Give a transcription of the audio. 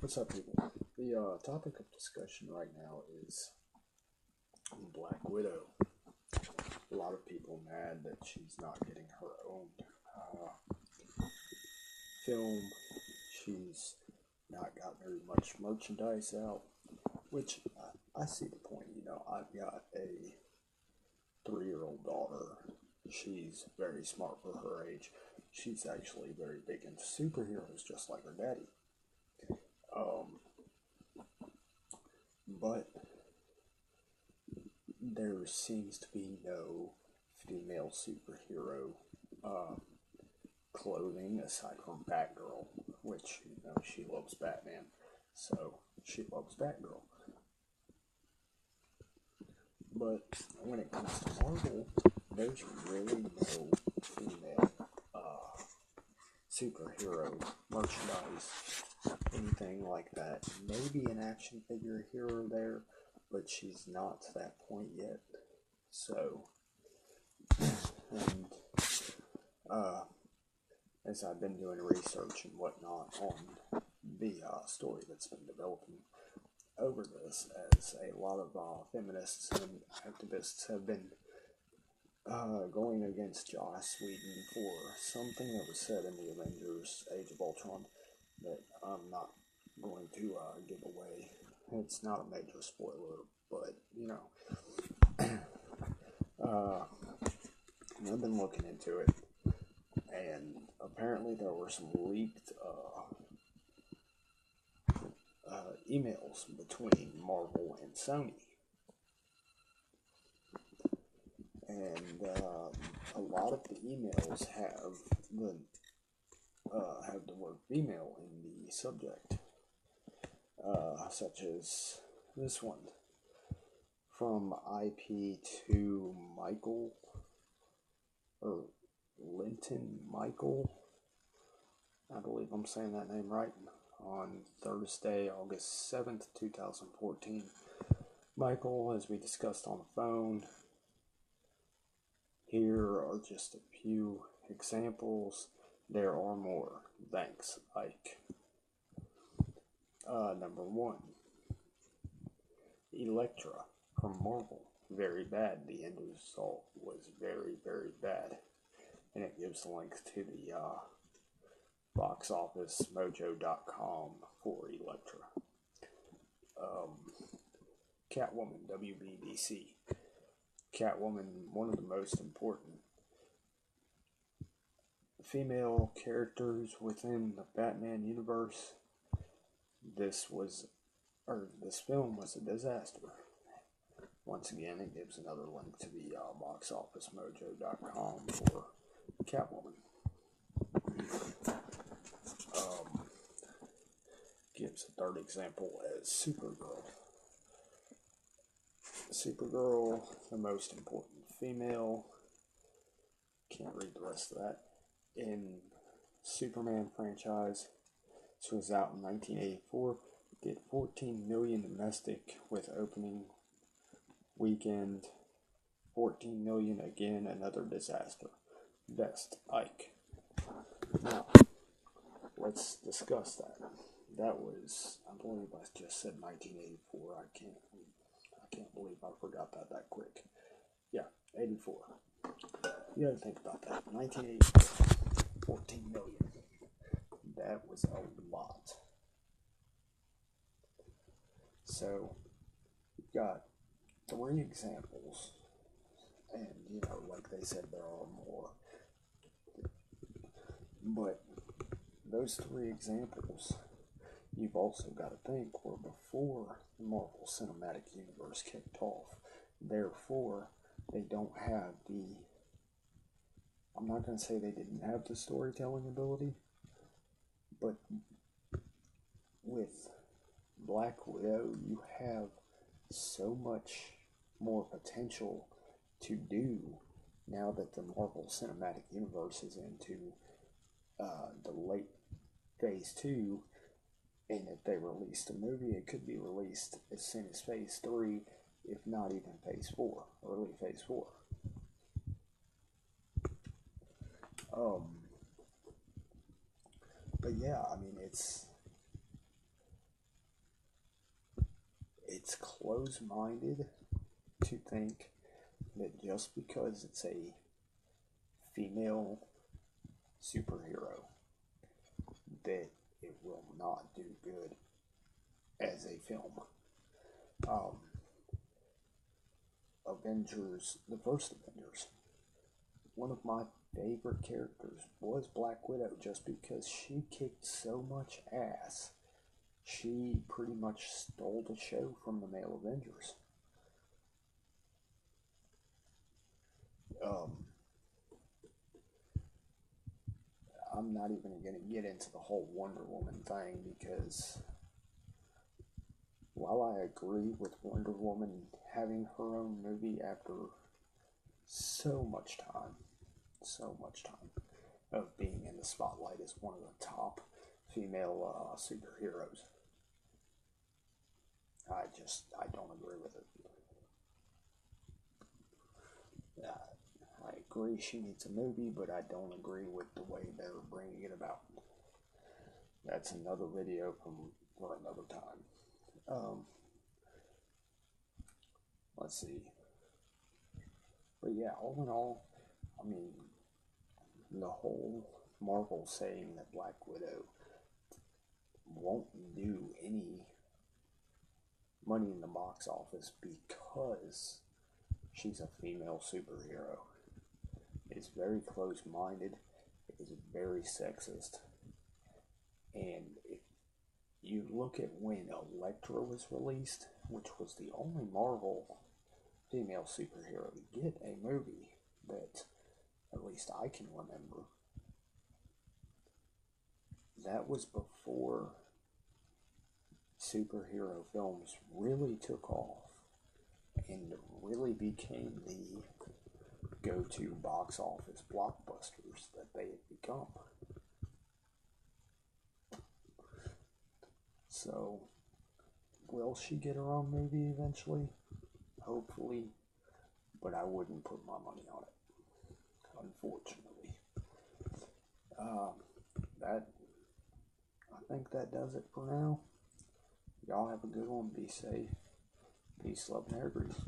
What's up, people? The topic of discussion right now is Black Widow. A lot of people mad that she's not getting her own film. She's not got very much merchandise out, which I see the point. I've got a 3-year-old daughter. She's very smart for her age. She's actually very big into superheroes, just like her daddy. But there seems to be no female superhero clothing aside from Batgirl, which she loves Batman, so she loves Batgirl. But when it comes to Marvel, there's really no female superhero merchandise, anything like that. Maybe an action figure here or there, but she's not to that point yet. So, and as I've been doing research and whatnot on the story that's been developing over this, as a lot of feminists and activists have been going against Joss Whedon for something that was said in the Avengers Age of Ultron that I'm not going to give away. It's not a major spoiler, but I've been looking into it, and apparently there were some leaked emails between Marvel and Sony. And a lot of the emails have the word female in the subject, such as this one from IP to Michael, or Linton Michael, I believe I'm saying that name right, on Thursday, August 7th, 2014. Michael, as we discussed on the phone, here are just a few examples. There are more. Thanks, Ike. Number 1. Elektra from Marvel. Very bad. The end result was very, very bad. And it gives the link to the boxofficemojo.com for Elektra. Catwoman, WBDC. Catwoman, one of the most important female characters within the Batman universe. This film was a disaster. Once again, it gives another link to the boxofficemojo.com for Catwoman. Gives a third example as Supergirl. Supergirl, the most important female. Can't read the rest of that. In Superman franchise, this was out in 1984. Did 14 million domestic with opening weekend. 14 million again, another disaster. Best Ike. Now, let's discuss that. That was, I believe I just said 1984. I can't believe I forgot that quick. Yeah, 84. You gotta think about that. 1984, 14 million. That was a lot. So, you've got 3 examples, and like they said, there are more. But those 3 examples, you've also got to think, were before the Marvel Cinematic Universe kicked off. Therefore, they don't have I'm not going to say they didn't have the storytelling ability, but with Black Widow, you have so much more potential to do now that the Marvel Cinematic Universe is into the late Phase 2, and if they released a movie, it could be released as soon as Phase 3, if not even Phase 4, early Phase 4. But yeah, I mean, it's it's close-minded to think that just because it's a female superhero that it will not do good as a film. Avengers, the first Avengers, one of my favorite characters was Black Widow just because she kicked so much ass. She pretty much stole the show from the male Avengers. I'm not even going to get into the whole Wonder Woman thing because while I agree with Wonder Woman having her own movie after so much time of being in the spotlight as one of the top female superheroes, I don't agree with it. I agree she needs a movie, but I don't agree with the way they're bringing it about. That's another video for another time. Let's see. But yeah, all in all, I mean, the whole Marvel saying that Black Widow won't do any money in the box office because she's a female superhero is very close-minded. It is very sexist. And if you look at when Elektra was released, which was the only Marvel female superhero to get a movie that at least I can remember, that was before superhero films really took off and really became the go-to box office blockbusters that they had become. So, will she get her own movie eventually? Hopefully, but I wouldn't put my money on it, unfortunately. I think that does it for now. Y'all have a good one. Be safe. Peace, love, and hair grease.